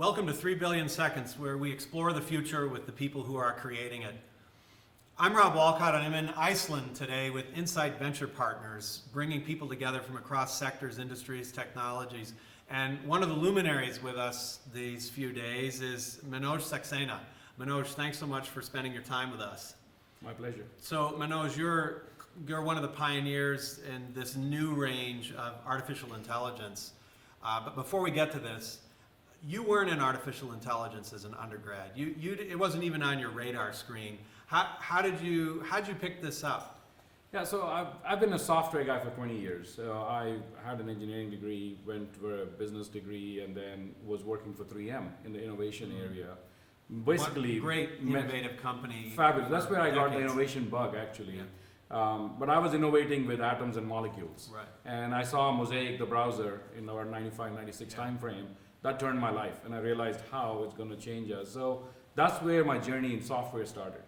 Welcome to 3 Billion Seconds, where we explore the future with the people who are creating it. I'm Rob Wolcott, and I'm in Iceland today with Insight Venture Partners, bringing people together from across sectors, industries, technologies. And one of the luminaries with us these few days is Manoj Saxena. Manoj, thanks so much for spending your time with us. My pleasure. So Manoj, you're one of the pioneers in this new range of artificial intelligence. But before we get to this, you weren't in artificial intelligence as an undergrad. It wasn't even on your radar screen. How did you pick this up? Yeah, so I've been a software guy for 20 years. So I had an engineering degree, went for a business degree, and then was working for 3M in the innovation area. Basically, what great innovative company. Fabulous. That's where I got the innovation bug, actually. Yeah. But I was innovating with atoms and molecules. Right. And I saw Mosaic, the browser, in our 95, 96 time frame. That turned my life, and I realized how it's going to change us. So that's where my journey in software started.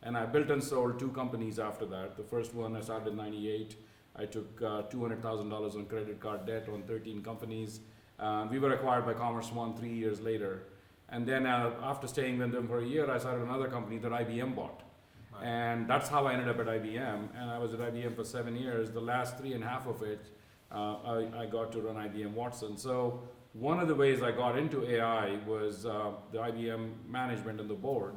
And I built and sold 2 companies after that. The first one I started in 98. I took $200,000 on credit card debt on 13 companies. We were acquired by Commerce One 3 years later. And then after staying with them for a year, I started another company that IBM bought. Right. And that's how I ended up at IBM. And I was at IBM for 7 years. The last 3.5 of it, I got to run IBM Watson. So one of the ways I got into AI was the IBM management and the board.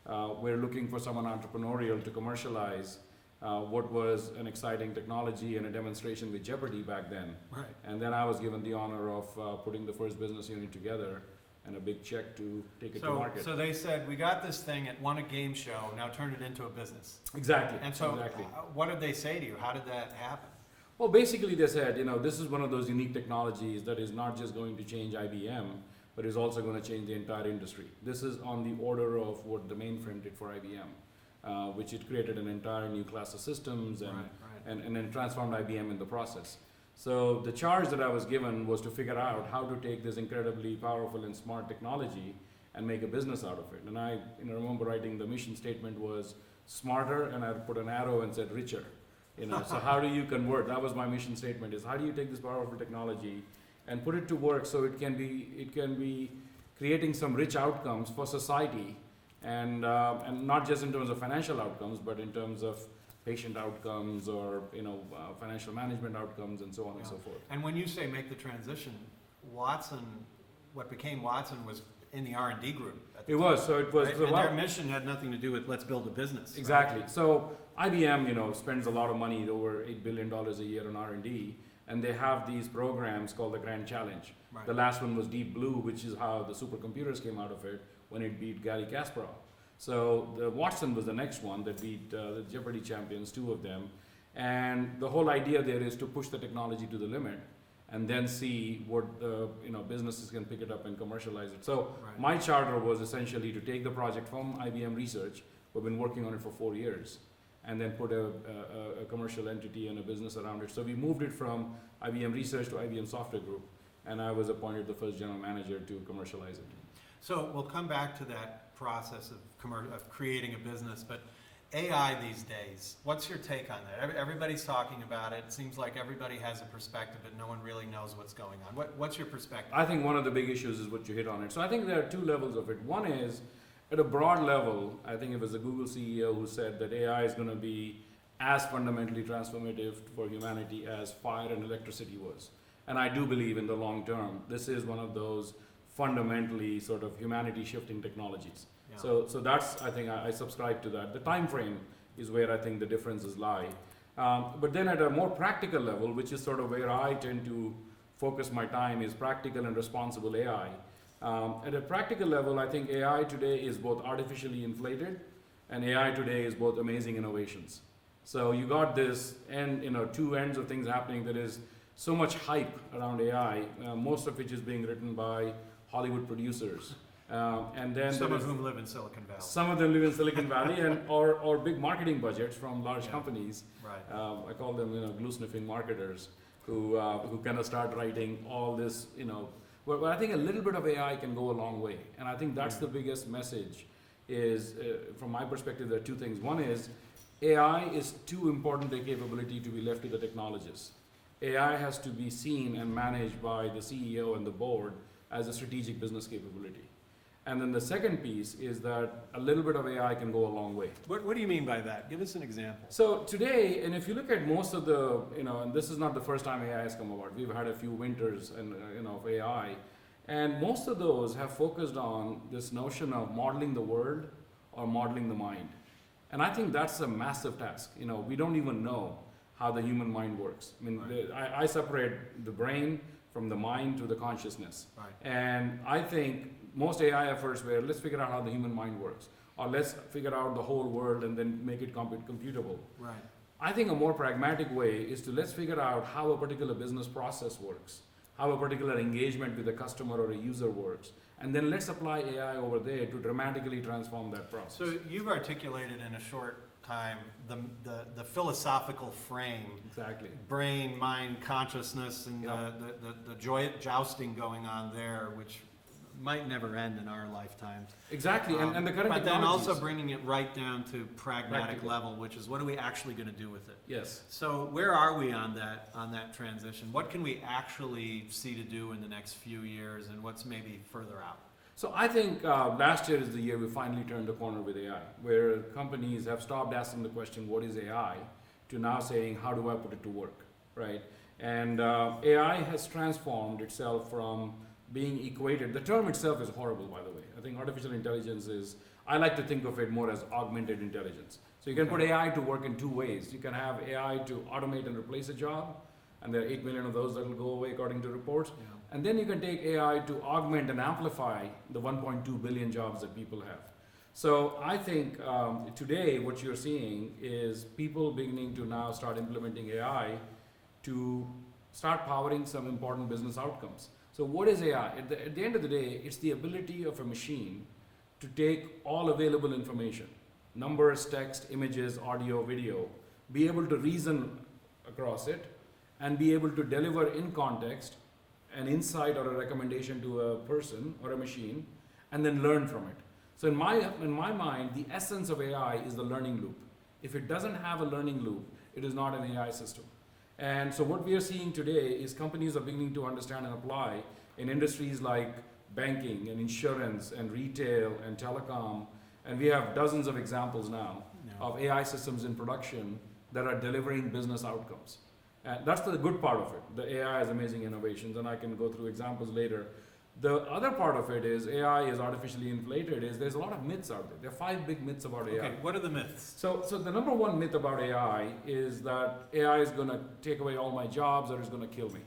We're looking for someone entrepreneurial to commercialize what was an exciting technology and a demonstration with Jeopardy back then. Right. And then I was given the honor of putting the first business unit together and a big check to take it to market. So they said, we got this thing, it won a game show, now turn it into a business. Exactly. And so exactly. What did they say to you? How did that happen? Well, basically they said, this is one of those unique technologies that is not just going to change IBM, but is also going to change the entire industry. This is on the order of what the mainframe did for IBM, which it created an entire new class of systems and then transformed IBM in the process. So the charge that I was given was to figure out how to take this incredibly powerful and smart technology and make a business out of it. And I remember writing the mission statement was smarter, and I put an arrow and said richer. So how do you convert? That was my mission statement: is how do you take this powerful technology and put it to work so it can be creating some rich outcomes for society, and not just in terms of financial outcomes, but in terms of patient outcomes or financial management outcomes and so on and so forth. And when you say make the transition, Watson, what became Watson was in the R&D group. It was, so it was. Right? And their mission had nothing to do with let's build a business. Exactly. Right? So IBM, spends a lot of money, over $8 billion a year on R&D, and they have these programs called the Grand Challenge. Right. The last one was Deep Blue, which is how the supercomputers came out of it when it beat Garry Kasparov. So the Watson was the next one that beat the Jeopardy champions, 2 of them. And the whole idea there is to push the technology to the limit and then see what businesses can pick it up and commercialize it. So my charter was essentially to take the project from IBM Research, we've been working on it for 4 years, and then put a commercial entity and a business around it. So we moved it from IBM Research to IBM Software Group, and I was appointed the first general manager to commercialize it. So we'll come back to that process of creating a business, but AI these days, what's your take on that? Everybody's talking about it. It seems like everybody has a perspective, but no one really knows what's going on. What's your perspective? I think one of the big issues is what you hit on it. So I think there are 2 levels of it. One is, at a broad level, I think it was the Google CEO who said that AI is going to be as fundamentally transformative for humanity as fire and electricity was. And I do believe in the long term, this is one of those fundamentally sort of humanity shifting technologies. Yeah. So that's, I think I subscribe to that. The time frame is where I think the differences lie. But then at a more practical level, which is sort of where I tend to focus my time, is practical and responsible AI. At a practical level, I think AI today is both artificially inflated, and AI today is both amazing innovations. So you got this, and 2 ends of things happening. There is so much hype around AI, most of which is being written by Hollywood producers. And then some of whom live in Silicon Valley. Some of them live in Silicon Valley, or big marketing budgets from large companies. Right. I call them glue sniffing marketers who kind of start writing all this. But I think a little bit of AI can go a long way, and I think that's the biggest message. Is from my perspective, there are 2 things. One is AI is too important a capability to be left to the technologists. AI has to be seen and managed by the CEO and the board as a strategic business capability. And then the second piece is that a little bit of AI can go a long way. What do you mean by that? Give us an example. So today, and if you look at most of the, and this is not the first time AI has come about. We've had a few winters and of AI, and most of those have focused on this notion of modeling the world or modeling the mind. And I think that's a massive task. We don't even know how the human mind works. I mean, Right. I separate the brain from the mind to the consciousness. Right. And I think most AI efforts were, let's figure out how the human mind works, or let's figure out the whole world and then make it computable. Right. I think a more pragmatic way is to let's figure out how a particular business process works, how a particular engagement with a customer or a user works, and then let's apply AI over there to dramatically transform that process. So you've articulated in a short time the philosophical frame, Exactly. brain, mind, consciousness, and Yeah. the jousting going on there, which might never end in our lifetimes. Exactly, and the current But then also technologies- bringing it right down to pragmatic Practical. level, which is what are we actually going to do with it? Yes. So where are we on that transition? What can we actually see to do in the next few years, and what's maybe further out? So I think last year is the year we finally turned the corner with AI, where companies have stopped asking the question, what is AI, to now saying, how do I put it to work, right? And AI has transformed itself from being equated. The term itself is horrible, by the way. I think artificial intelligence is, I like to think of it more as augmented intelligence. So you can put AI to work in two ways. You can have AI to automate and replace a job, and there are 8 million of those that will go away according to reports. Yeah. And then you can take AI to augment and amplify the 1.2 billion jobs that people have. So I think today what you're seeing is people beginning to now start implementing AI to start powering some important business outcomes. So what is AI? At the end of the day, it's the ability of a machine to take all available information, numbers, text, images, audio, video, be able to reason across it, and be able to deliver in context an insight or a recommendation to a person or a machine, and then learn from it. So in my mind, the essence of AI is the learning loop. If it doesn't have a learning loop, it is not an AI system. And so what we are seeing today is companies are beginning to understand and apply in industries like banking and insurance and retail and telecom. And we have dozens of examples now of AI systems in production that are delivering business outcomes. And that's the good part of it. The AI is amazing innovations, and I can go through examples later. The other part of it is AI is artificially inflated, is there's a lot of myths out there. There are 5 big myths about AI. Okay, what are the myths? So the number one myth about AI is that AI is going to take away all my jobs or it's going to kill me.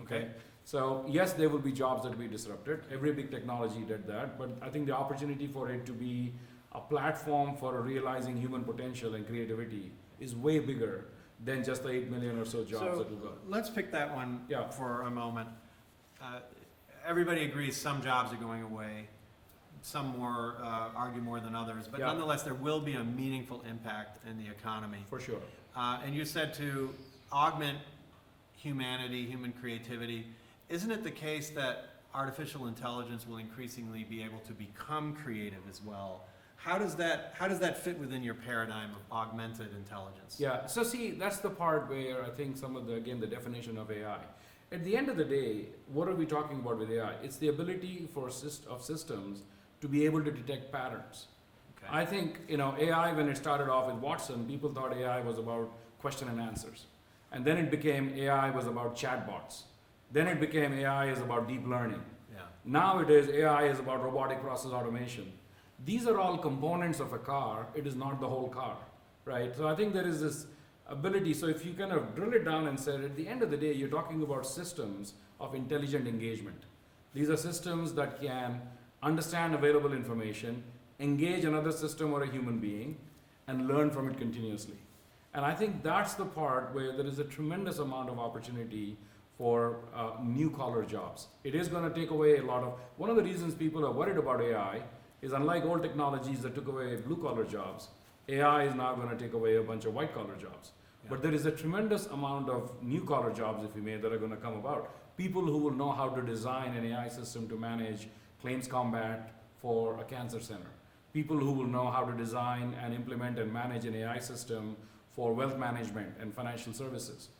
Okay? So yes, there will be jobs that will be disrupted. Every big technology did that, but I think the opportunity for it to be a platform for realizing human potential and creativity is way bigger than just the 8 million or so jobs that will go. Let's pick that one Yeah. for a moment. Everybody agrees some jobs are going away. Some more argue more than others, but Yeah. nonetheless, there will be a meaningful impact in the economy. For sure. And you said to augment humanity, human creativity. Isn't it the case that artificial intelligence will increasingly be able to become creative as well? How does that fit within your paradigm of augmented intelligence? Yeah, so see, that's the part where I think some of the definition of AI. At the end of the day, what are we talking about with AI? It's the ability of systems to be able to detect patterns. Okay. I think, AI, when it started off with Watson, people thought AI was about question and answers. And then it became AI was about chatbots. Then it became AI is about deep learning. Yeah. Now it is AI is about robotic process automation. These are all components of a car. It is not the whole car, right? So I think there is this ability. So if you kind of drill it down and say, at the end of the day, you're talking about systems of intelligent engagement. These are systems that can understand available information, engage another system or a human being, and learn from it continuously. And I think that's the part where there is a tremendous amount of opportunity for new collar jobs. It is going to take away a lot of, one of the reasons people are worried about AI is unlike old technologies that took away blue collar jobs, AI is now going to take away a bunch of white collar jobs. Yeah. But there is a tremendous amount of new collar jobs, if you may, that are going to come about. People who will know how to design an AI system to manage claims combat for a cancer center. People who will know how to design and implement and manage an AI system for wealth management and financial services.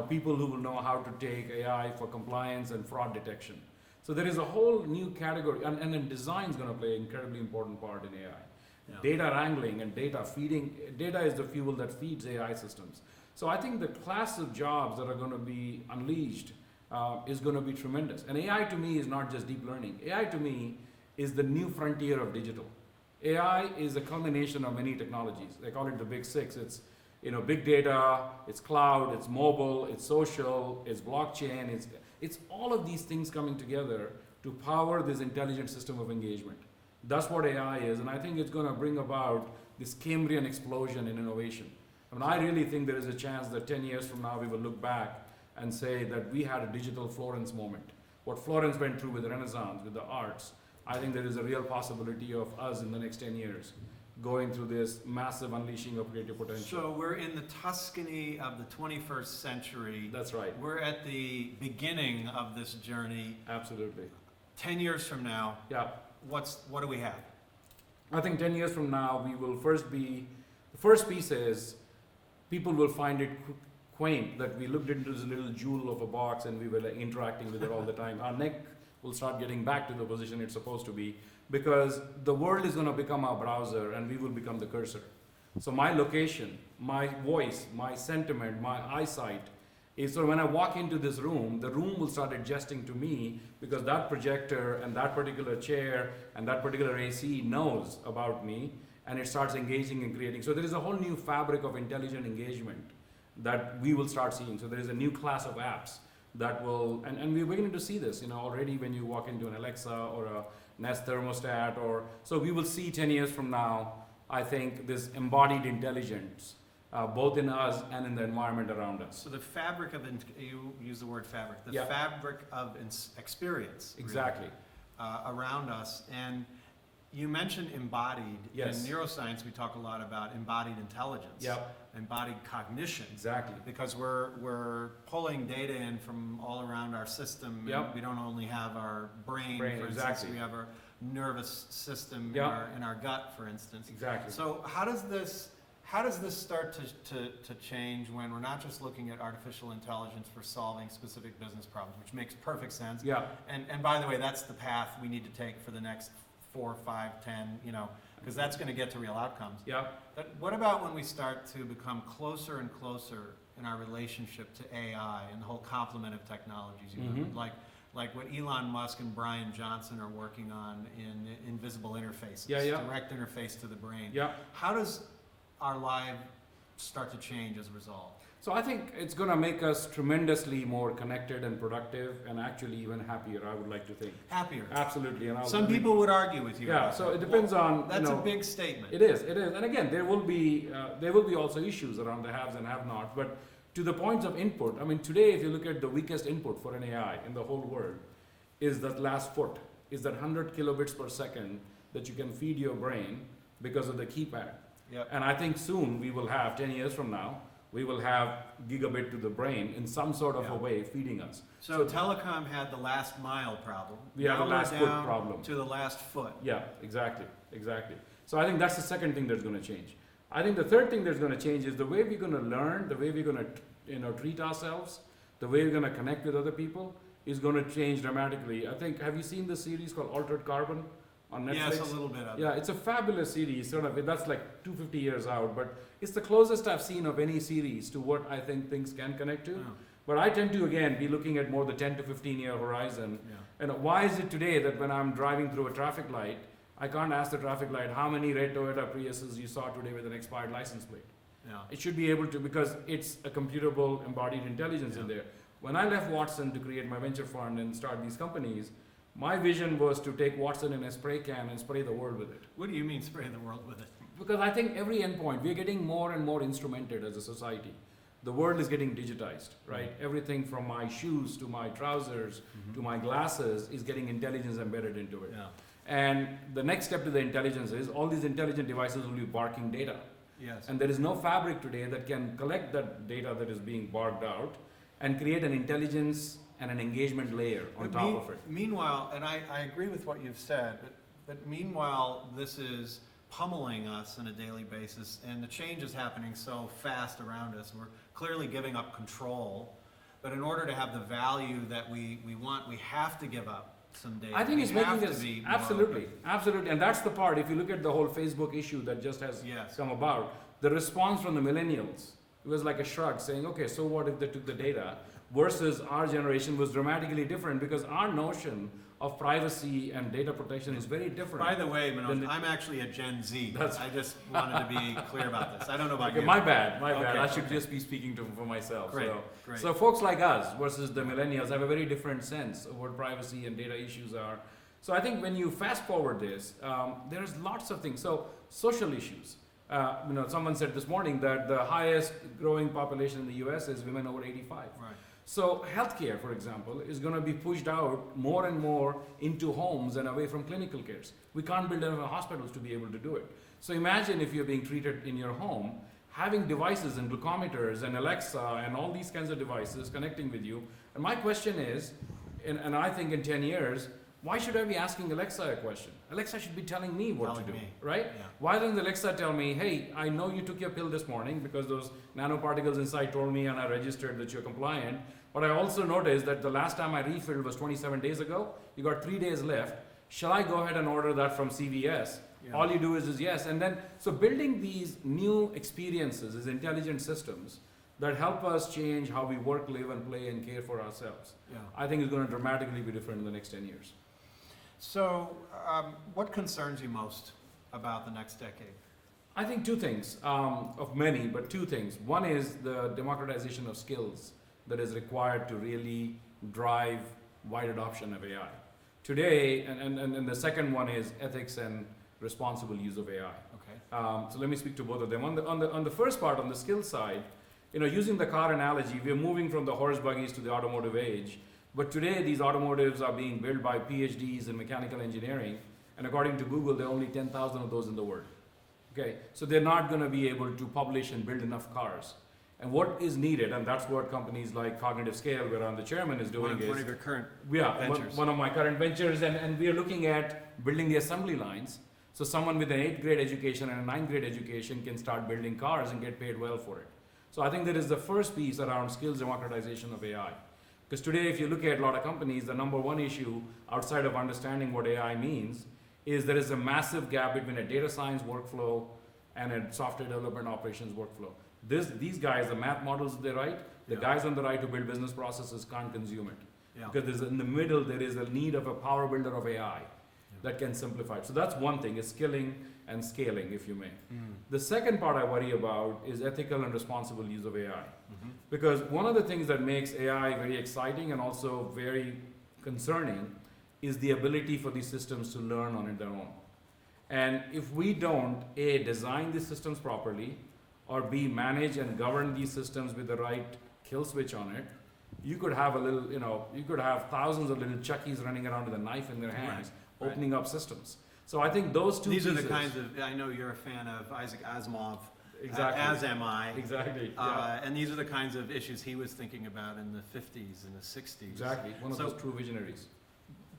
People who will know how to take AI for compliance and fraud detection. So there is a whole new category, and then design is going to play an incredibly important part in AI. Yeah. Data wrangling and data feeding, data is the fuel that feeds AI systems. So I think the class of jobs that are going to be unleashed is going to be tremendous. And AI to me is not just deep learning. AI to me is the new frontier of digital. AI is a culmination of many technologies. They call it the big six. It's big data, it's cloud, it's mobile, it's social, it's blockchain, it's all of these things coming together to power this intelligent system of engagement. That's what AI is, and I think it's going to bring about this Cambrian explosion in innovation. I mean, I really think there is a chance that 10 years from now we will look back and say that we had a digital Florence moment. What Florence went through with the Renaissance, with the arts, I think there is a real possibility of us in the next 10 years going through this massive unleashing of creative potential. So we're in the Tuscany of the 21st century. That's right. We're at the beginning of this journey. Absolutely. 10 years from now, Yeah. what do we have? I think 10 years from now, we will the first piece is, people will find it quaint that we looked into this little jewel of a box and we were like interacting with it all the time. Our neck will start getting back to the position it's supposed to be, because the world is going to become our browser and we will become the cursor. So my location, my voice, my sentiment, my eyesight is, so when I walk into this room, the room will start adjusting to me because that projector and that particular chair and that particular AC knows about me, and it starts engaging and creating. So there is a whole new fabric of intelligent engagement that we will start seeing. So there is a new class of apps that will, and we're beginning to see this, already when you walk into an Alexa or a Nest thermostat, so we will see 10 years from now, I think, this embodied intelligence, both in us and in the environment around us. So the fabric of, you use the word fabric, the Yeah. fabric of experience. Really, Exactly. around us. And you mentioned embodied. Yes. In neuroscience, we talk a lot about embodied intelligence. Yep. Embodied cognition. Exactly. Because we're pulling data in from all around our system. And Yep. we don't only have our brain, for instance, exactly. we have our nervous system Yep. in our gut, for instance. Exactly. So how does this start to change when we're not just looking at artificial intelligence for solving specific business problems, which makes perfect sense. Yeah. And by the way, that's the path we need to take for the next 4, 5, 10, because that's going to get to real outcomes. Yeah. But what about when we start to become closer and closer in our relationship to AI and the whole complement of technologies? Like what Elon Musk and Brian Johnson are working on in invisible interfaces, direct interface to the brain. Yeah. How does our life start to change as a result? So I think it's going to make us tremendously more connected and productive, and actually even happier, I would like to think. Happier. Absolutely. And Some people would argue with you. Yeah. So it depends on. That's a big statement. It is. And again, there will be also issues around the haves and have-nots. But to the points of input, I mean, today, if you look at the weakest input for an AI in the whole world, is that last foot, is that 100 kilobits per second that you can feed your brain because of the keypad. Yep. And I think soon we will have, 10 years from now, we will have gigabit to the brain in some sort of a way feeding us. So telecom had the last mile problem. We have Now a last we're foot down problem. to the last foot. Yeah, exactly. So I think that's the second thing that's going to change. I think the third thing that's going to change is the way we're going to learn, the way we're going to treat ourselves, the way we're going to connect with other people is going to change dramatically. I think, have you seen the series called Altered Carbon on Netflix? Yes, a little bit of it. Yeah, it's a fabulous series. That's like 250 years out, but it's the closest I've seen of any series to what I think things can connect to. Yeah. But I tend to, again, be looking at more the 10 to 15 year horizon. Yeah. And why is it today that when I'm driving through a traffic light, I can't ask the traffic light how many red Toyota Priuses you saw today with an expired license plate? Yeah. It should be able to, because it's a computable embodied intelligence in there. When I left Watson to create my venture fund and start these companies, my vision was to take Watson in a spray can and spray the world with it. What do you mean spray the world with it? Because I think every endpoint, we're getting more and more instrumented as a society. The world is getting digitized, right? Everything from my shoes to my trousers to my glasses is getting intelligence embedded into it. Yeah. And the next step to the intelligence is all these intelligent devices will be barking data. Yes. And there is no fabric today that can collect that data that is being barked out and create an intelligence and an engagement layer on top of it. Meanwhile, and I agree with what you've said, but meanwhile, this is pummeling us on a daily basis, and the change is happening so fast around us. We're clearly giving up control, but in order to have the value that we want, we have to give up some days. I think it's We have making to us be more absolutely, open. absolutely, and that's the part. If you look at the whole Facebook issue that just has Yes. come about, the response from the millennials, it was like a shrug, saying, "Okay, so what if they took the data?" Versus our generation was dramatically different because our notion of privacy and data protection is very different. By the way, Then Manoj, the- I'm actually a Gen Z. That's- I just wanted to be clear about this. I don't know about Okay, you. my bad. Okay, I should okay. just be speaking for myself. Great, So, great. so folks like us versus the millennials have a very different sense of what privacy and data issues are. So I think when you fast forward this, there's lots of things. So social issues. Someone said this morning that the highest growing population in the U.S. is women over 85. Right. So healthcare, for example, is going to be pushed out more and more into homes and away from clinical cares. We can't build enough hospitals to be able to do it. So imagine if you're being treated in your home, having devices and glucometers and Alexa and all these kinds of devices connecting with you. And my question is, and I think in 10 years, why should I be asking Alexa a question? Alexa should be telling me what Telling to do, me. right? Yeah. Why doesn't Alexa tell me, hey, I know you took your pill this morning because those nanoparticles inside told me and I registered that you're compliant, but I also noticed that the last time I refilled was 27 days ago. You got 3 days left. Shall I go ahead and order that from CVS? Yeah. All you do is yes. And then, so building these new experiences, these intelligent systems that help us change how we work, live, and play and care for ourselves, Yeah. I think is going to dramatically be different in the next 10 years. So, what concerns you most about the next decade? I think two things, of many, but two things. One is the democratization of skills that is required to really drive wide adoption of AI. Today, and the second one is ethics and responsible use of AI. Okay. So let me speak to both of them. On the first part, on the skill side, using the car analogy, we're moving from the horse buggies to the automotive age. But today, these automotives are being built by PhDs in mechanical engineering, and according to Google, there are only 10,000 of those in the world. Okay, so they're not going to be able to publish and build enough cars. And what is needed, and that's what companies like Cognitive Scale, where I'm the chairman, is doing One of your current ventures. one of my current ventures, and we are looking at building the assembly lines. So someone with an 8th grade education and a 9th grade education can start building cars and get paid well for it. So I think that is the first piece around skills democratization of AI. Because today, if you look at a lot of companies, the number one issue outside of understanding what AI means is there is a massive gap between a data science workflow and a software development operations workflow. These guys, the math models they write, the Yeah. guys on the right who build business processes can't consume it. Yeah. Because in the middle, there is a need of a power builder of AI that can simplify it. So that's one thing, is skilling and scaling, if you may. The second part I worry about is ethical and responsible use of AI. Mhm. Because one of the things that makes AI very exciting and also very concerning is the ability for these systems to learn on their own. And if we don't, A, design these systems properly, or B, manage and govern these systems with the right kill switch on it, you could have you could have thousands of little Chuckies running around with a knife in their hands, Right. opening up systems. So I think those two These are pieces. the kinds of, I know you're a fan of Isaac Asimov. Exactly. As am I. Exactly. Yeah. And these are the kinds of issues he was thinking about in the 50s and the 60s. Exactly. One of So- those true visionaries.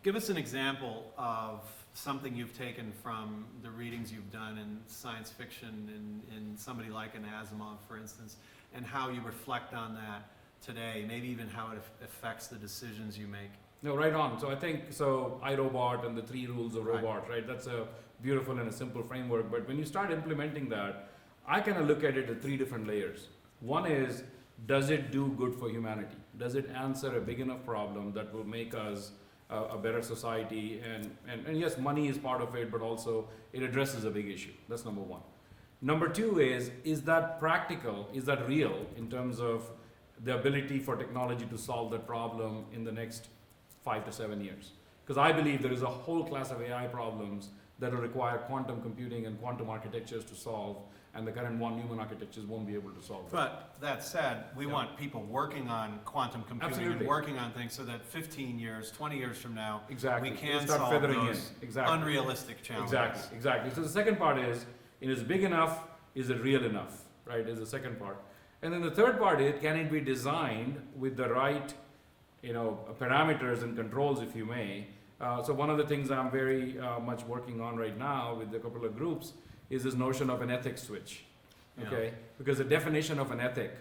Give us an example of something you've taken from the readings you've done in science fiction in somebody like an Asimov, for instance, and how you reflect on that today, maybe even how it affects the decisions you make. No, right on. So I think, iRobot and the 3 rules of Right. robot, right? That's a beautiful and a simple framework. But when you start implementing that, I kind of look at it at 3 different layers. One is, does it do good for humanity? Does it answer a big enough problem that will make us a better society? And yes, money is part of it, but also it addresses a big issue. That's number one. Number 2 is that practical? Is that real in terms of the ability for technology to solve that problem in the next 5 to 7 years? Because I believe there is a whole class of AI problems that will require quantum computing and quantum architectures to solve, and the current von Neumann architectures won't be able to solve that. But that said, we Yeah. want people working on quantum computing Absolutely. and working on things so that 15 years, 20 years from now, Exactly. we It'll can start solve feathering those in. Exactly. unrealistic challenges. Exactly. So the second part is big enough? Is it real enough? Right, is the second part. And then the third part is, can it be designed with the right, parameters and controls, if you may. So one of the things I'm very much working on right now with a couple of groups is this notion of an ethics switch. Yeah. Okay, because the definition of an ethics.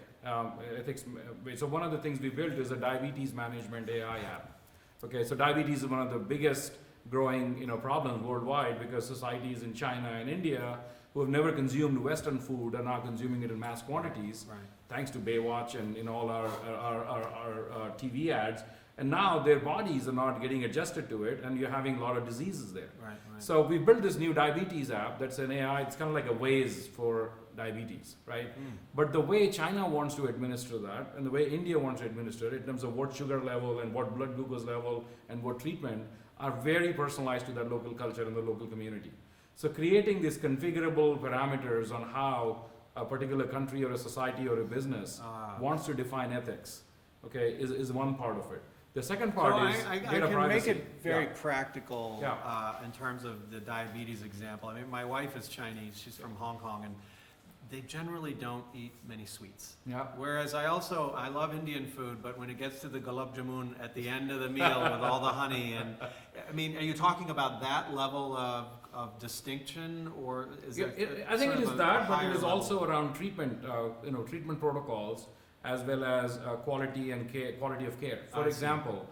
So one of the things we built is a diabetes management AI app. Okay, so diabetes is one of the biggest growing problems worldwide because societies in China and India who have never consumed Western food are now consuming it in mass quantities, Right. thanks to Baywatch and all our TV ads. And now their bodies are not getting adjusted to it, and you're having a lot of diseases there. Right. So we built this new diabetes app that's an AI. It's kind of like a Waze for diabetes, right? But the way China wants to administer that, and the way India wants to administer it, in terms of what sugar level and what blood glucose level and what treatment, are very personalized to that local culture and the local community. So creating these configurable parameters on how a particular country or a society or a business wants to define ethics, okay, is one part of it. The second part is I data can privacy. make it very practical Yeah. in terms of the diabetes example. I mean, my wife is Chinese. She's from Hong Kong, and they generally don't eat many sweets. Yeah. Whereas I love Indian food, but when it gets to the gulab jamun at the end of the meal with all the honey, and I mean, are you talking about that level of distinction, or is it? I think it is that, but it is level? also around treatment, treatment protocols, as well as quality and care, quality of care. For example,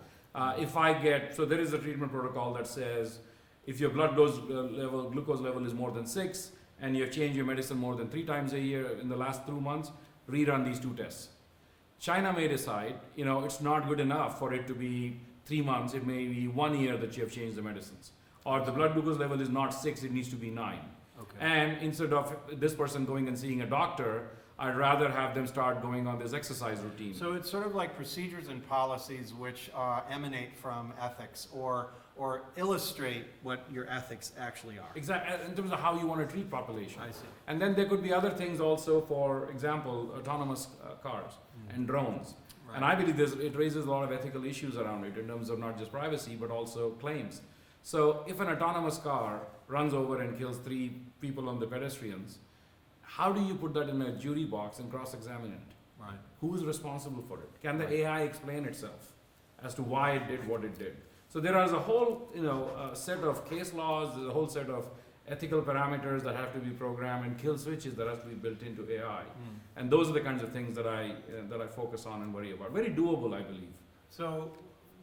if I get, so there is a treatment protocol that says if your blood glucose level is more than 6, and you've changed your medicine more than 3 times a year in the last 2 months, rerun these 2 tests. China may decide, it's not good enough for it to be 3 months, it may be 1 year that you have changed the medicines. Or the blood glucose level is not 6, it needs to be 9. Okay. And instead of this person going and seeing a doctor, I'd rather have them start going on this exercise routine. So it's sort of like procedures and policies which emanate from ethics or illustrate what your ethics actually are. Exactly, in terms of how you want to treat population. I see. And then there could be other things also, for example, autonomous cars and drones. Right. And I believe it raises a lot of ethical issues around it in terms of not just privacy, but also claims. So if an autonomous car runs over and kills 3 people on the pedestrians, how do you put that in a jury box and cross-examine it? Right. Who is responsible for it? Can the AI explain itself as to why it did what it did? So there is a whole set of case laws, there's a whole set of ethical parameters that have to be programmed and kill switches that have to be built into AI. And those are the kinds of things that I focus on and worry about. Very doable, I believe. So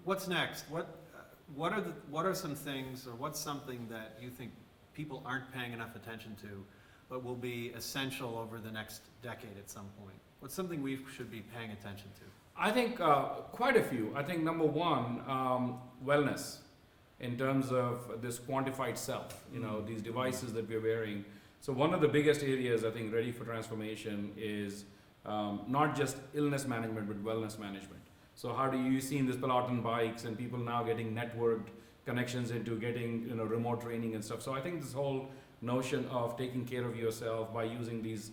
what's next? What are some things, or what's something that you think people aren't paying enough attention to, but will be essential over the next decade at some point? What's something we should be paying attention to? I think quite a few. I think number one, wellness, in terms of this quantified self, these devices that we're wearing. So one of the biggest areas I think ready for transformation is not just illness management, but wellness management. So how do you see in this Peloton bikes and people now getting networked connections into getting remote training and stuff. So I think this whole notion of taking care of yourself by using these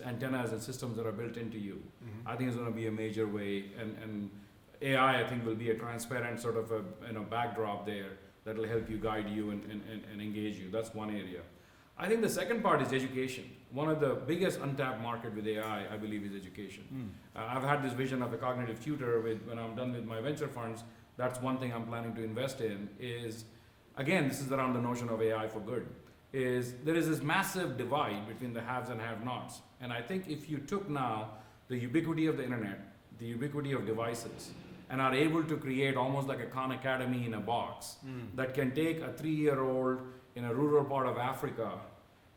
antennas and systems that are built into you, I think is going to be a major way, and AI I think will be a transparent sort of a backdrop there that will help you, guide you, and engage you. That's one area. I think the second part is education. One of the biggest untapped market with AI, I believe, is education. I've had this vision of a cognitive tutor when I'm done with my venture funds. That's one thing I'm planning to invest in is, again, this is around the notion of AI for good, is there is this massive divide between the haves and have-nots. And I think if you took now the ubiquity of the internet, the ubiquity of devices, and are able to create almost like a Khan Academy in a box that can take a 3-year-old in a rural part of Africa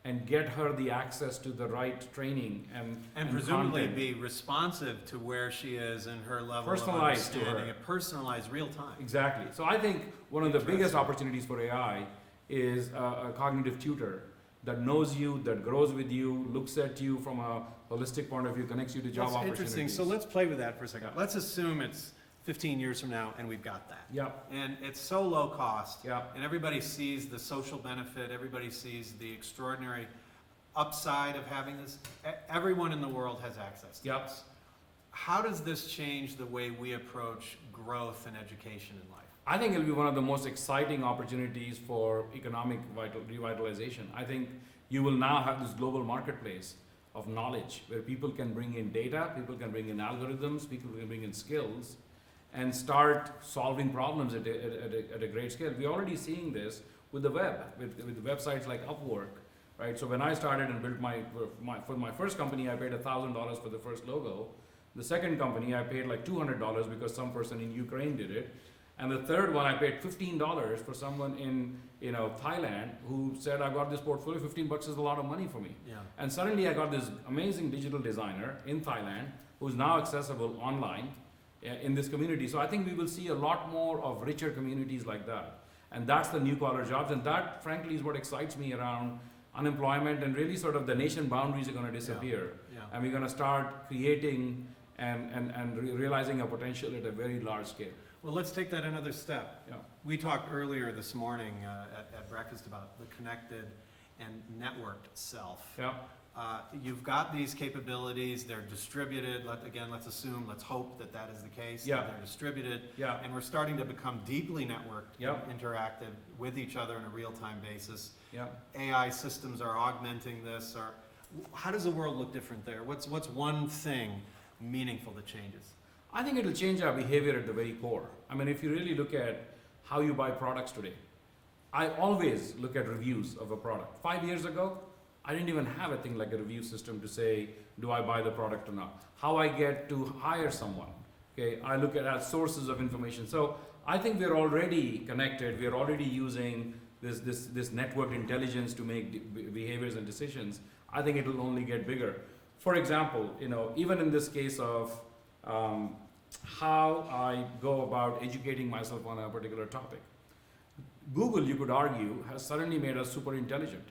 and get her the access to the right training and presumably content. be responsive to where she is and her level Personalized to of her. understanding, it personalized real time. Exactly. So I think one of the biggest opportunities for AI is a cognitive tutor that knows you, that grows with you, looks at you from a holistic point of view, connects you to job That's opportunities. interesting. So let's play with that for a second. Yeah. Let's assume it's 15 years from now and we've got that. Yep. And it's so low cost. Yep. And everybody sees the social benefit, everybody sees the extraordinary upside of having this. Everyone in the world has access to Yep. this. How does this change the way we approach growth and education in life? I think it'll be one of the most exciting opportunities for economic revitalization. I think you will now have this global marketplace of knowledge where people can bring in data, people can bring in algorithms, people can bring in skills, and start solving problems at a great scale. We're already seeing this with the web, with websites like Upwork, right? So when I started and built for my first company, I paid $1,000 for the first logo. The second company, I paid like $200 because some person in Ukraine did it. And the third one, I paid $15 for someone in Thailand who said, I got this portfolio, $15 is a lot of money for me. Yeah. And suddenly I got this amazing digital designer in Thailand who's now accessible online in this community. So I think we will see a lot more of richer communities like that. And that's the new collar jobs. And that, frankly, is what excites me around unemployment, and really sort of the nation boundaries are going to disappear. Yeah. And we're going to start creating and realizing our potential at a very large scale. Well, let's take that another step. Yeah. We talked earlier this morning at breakfast about the connected and networked self. Yeah. You've got these capabilities, they're distributed. Let's assume, let's hope that that is the case. Yeah. That they're distributed. Yeah. And we're starting to become deeply networked, Yeah. and interactive with each other on a real-time basis. Yeah. AI systems are augmenting this. Or how does the world look different there? What's one thing meaningful that changes? I think it'll change our behavior at the very core. I mean, if you really look at how you buy products today, I always look at reviews of a product. 5 years ago, I didn't even have a thing like a review system to say, do I buy the product or not? How I get to hire someone. Okay, I look at as sources of information. So I think we're already connected. We're already using this networked intelligence to make behaviors and decisions. I think it will only get bigger. For example, even in this case of how I go about educating myself on a particular topic. Google, you could argue, has suddenly made us super intelligent,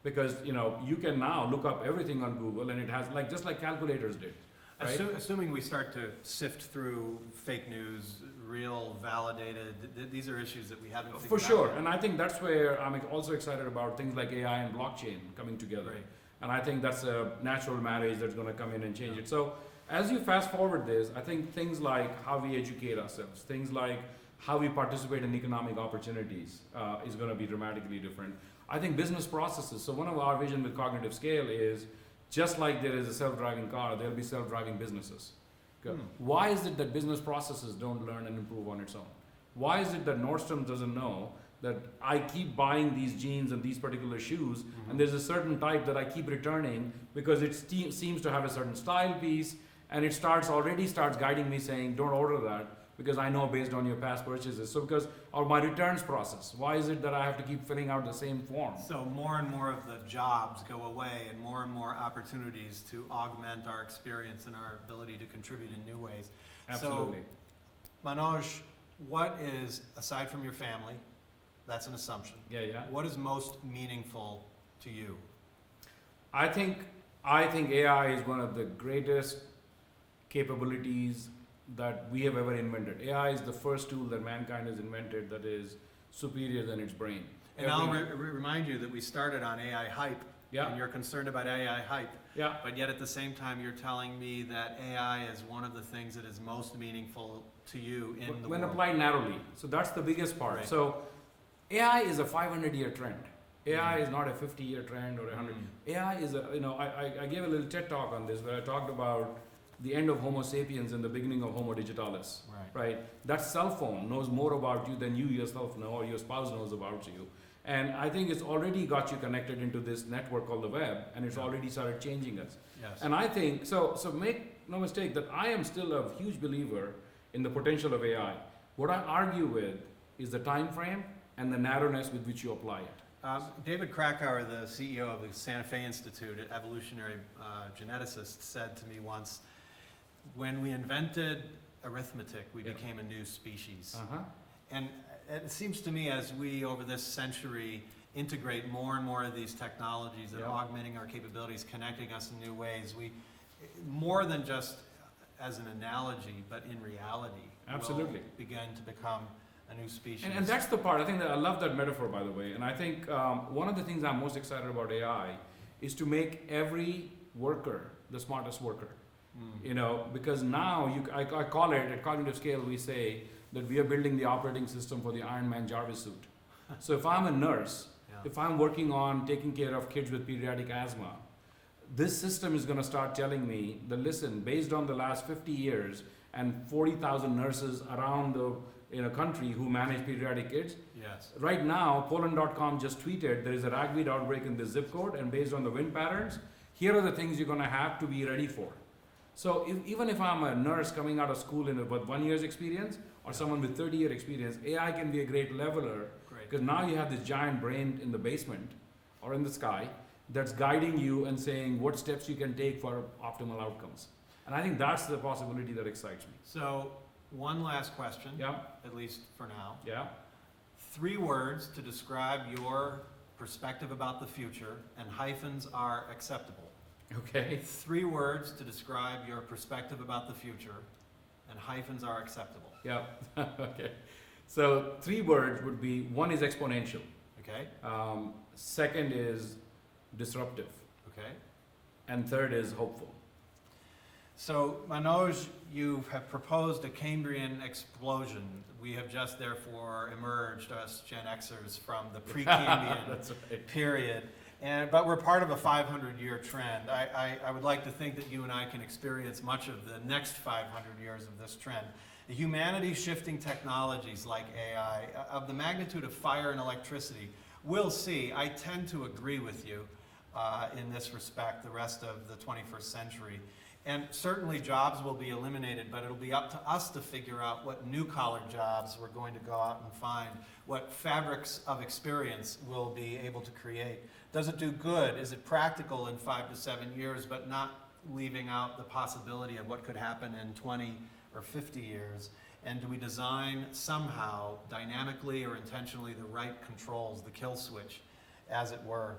because you can now look up everything on Google, and it has just like calculators did. Right? Assuming we start to sift through fake news, real, validated, these are issues that we haven't figured For out sure, yet. and I think that's where I'm also excited about things like AI and blockchain coming together. Right. And I think that's a natural marriage that's going to come in and change it. So as you fast forward this, I think things like how we educate ourselves, things like how we participate in economic opportunities is going to be dramatically different. I think business processes, so one of our vision with cognitive scale is, just like there is a self-driving car, there'll be self-driving businesses. Okay. Why is it that business processes don't learn and improve on its own? Why is it that Nordstrom doesn't know that I keep buying these jeans and these particular shoes, and there's a certain type that I keep returning because it seems to have a certain style piece, and it already starts guiding me saying, don't order that, because I know based on your past purchases. So or my returns process, why is it that I have to keep filling out the same form? So more and more of the jobs go away, and more opportunities to augment our experience and our ability to contribute in new ways. Absolutely. So, Manoj, what is, aside from your family, that's an assumption. Yeah. What is most meaningful to you? I think AI is one of the greatest capabilities that we have ever invented. AI is the first tool that mankind has invented that is superior than its brain. And I'll remind you that we started on AI hype, and you're concerned about AI hype, but yet at the same time you're telling me that AI is one of the things that is most meaningful to you in the when world. applied narrowly. So that's the biggest part. Right. So AI is a 500-year trend. AI is not a 50-year trend or a 100. AI is I gave a little TED talk on this where I talked about the end of Homo sapiens and the beginning of Homo digitalis. Right? That cell phone knows more about you than you yourself know, or your spouse knows about you. And I think it's already got you connected into this network called the web, and it's already started changing us. Yes. And I think, so make no mistake that I am still a huge believer in the potential of AI. What I argue with is the time frame and the narrowness with which you apply it. David Krakauer, the CEO of the Santa Fe Institute, an evolutionary geneticist, said to me once, when we invented arithmetic, we became a new species. And it seems to me as we, over this century, integrate more and more of these technologies that are augmenting our capabilities, connecting us in new ways, we, more than just as an analogy, but in reality, Absolutely. will begin to become a new species. And that's the part, I think that I love that metaphor, by the way. And I think one of the things I'm most excited about AI is to make every worker the smartest worker. Because now I call it, at cognitive scale, we say that we are building the operating system for the Iron Man Jarvis suit. So if I'm a nurse, if I'm working on taking care of kids with pediatric asthma, this system is going to start telling me that, listen, based on the last 50 years and 40,000 nurses around the country who manage pediatric kids, right now, Poland.com just tweeted there is a ragweed outbreak in this zip code, and based on the wind patterns, here are the things you're going to have to be ready for. So even if I'm a nurse coming out of school in about 1 year's experience, or someone with 30-year experience, AI can be a great leveler, Great. because now you have this giant brain in the basement or in the sky that's guiding you and saying what steps you can take for optimal outcomes. And I think that's the possibility that excites me. So, one last question, Yeah, at least for now. yeah. 3 words to describe your perspective about the future, and hyphens are acceptable. Okay. 3 words to describe your perspective about the future, and hyphens are acceptable. Yeah. Okay. So 3 words would be, one is exponential. Okay? Second is disruptive. Okay? And third is hopeful. So, Manoj, you have proposed a Cambrian explosion. We have just therefore emerged, us Gen Xers, from the pre-Cambrian That's right. period. But we're part of a 500-year trend. I would like to think that you and I can experience much of the next 500 years of this trend. Humanity shifting technologies like AI, of the magnitude of fire and electricity, we'll see. I tend to agree with you in this respect the rest of the 21st century. And certainly jobs will be eliminated, but it'll be up to us to figure out what new-collar jobs we're going to go out and find, what fabrics of experience we'll be able to create. Does it do good? Is it practical in 5 to 7 years, but not leaving out the possibility of what could happen in 20 or 50 years? And do we design somehow, dynamically or intentionally, the right controls, the kill switch, as it were?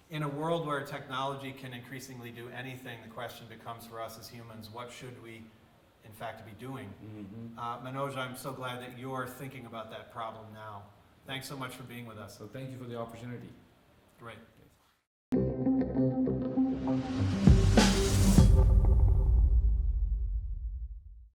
In a world where technology can increasingly do anything, the question becomes for us as humans, what should we, in fact, be doing? Mm-hmm. Manoj, I'm so glad that you're thinking about that problem now. Thanks so much for being with us. So thank you for the opportunity. Great.